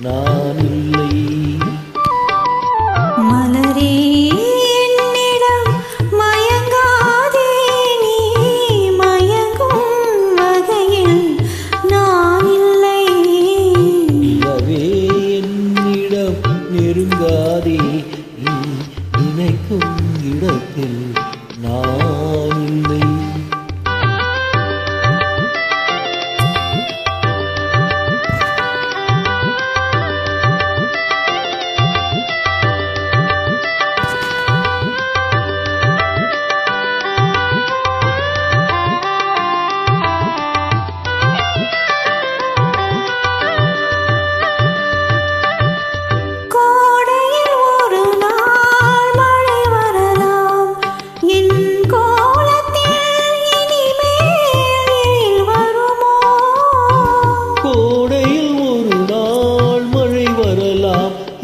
நான் இல்லை. மலரே என்னிடம் மயங்காதே, நீ மயங்கும் வகையில் நான் இல்லை. நிலவே என்னிடம் நெருங்காதே, நீ நினைக்கும் இடத்தில் நான் இல்லை.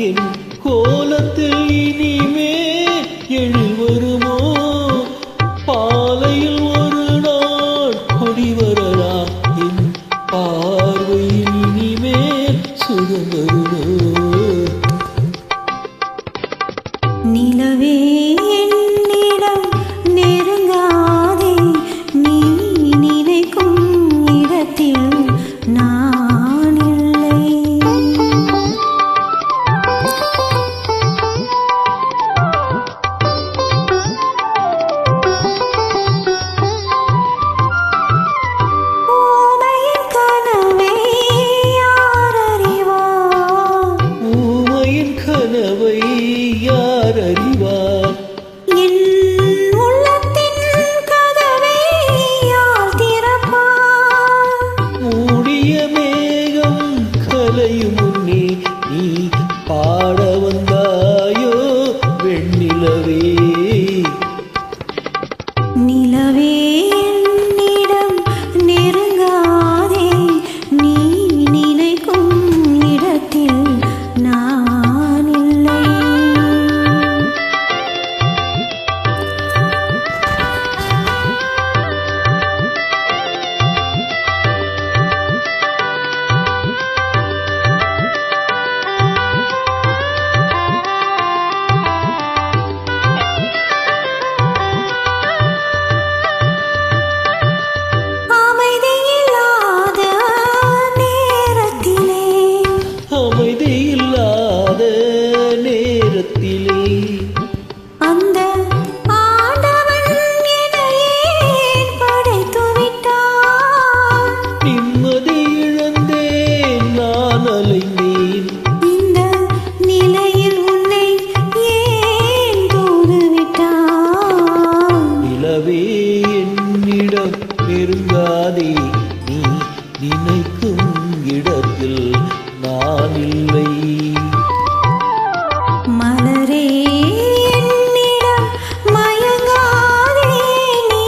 என் கோலத்தில் இனிமே எழில் வருமோ? பாலையில் ஒரு நாள் கொடி வரலாம், என் பார்வையில் இனிமே சுகம் வருமோ? நிலவே என்னிடம் நெருங்காதே, நீ நினைக்கும் இடத்தில் நான் இல்லை. கனவை யார் அறிவார்? என் உள்ளத்தின் கதவை யார் திறப்பார்? மூடிய மேகம் கலையும் முன்னே நீ பாட வந்தாயோ வெண்ணிலவே? நிலவே என்னிடம் நெருங்காதே, நீ நினைக்கும் இடத்தில் நான் இல்லை. அமைதியில்லாத நேரத்திலே அந்த ஆண்டவன் என்னையே படைத்து விட்டான். நிம்மதி இழந்தேன், நான் அலைந்தேன். இந்த நிலையில் உன்னை ஏன் தூதுவிட்டான்? நிலவே என்னிடம் நெருங்காதே, நீ நினைக்கும் இடத்தில் நான் இல்லை. மலரே என்னிடம் மயங்காதே, நீ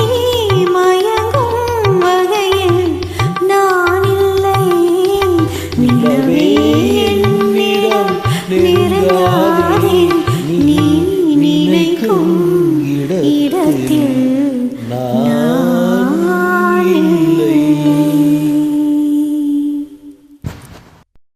மயங்கும் வகையில் நான் இல்லை. நிலவே என்னிடம் நெருங்காதே, நீ நினைக்கும் இடத்தில் நான்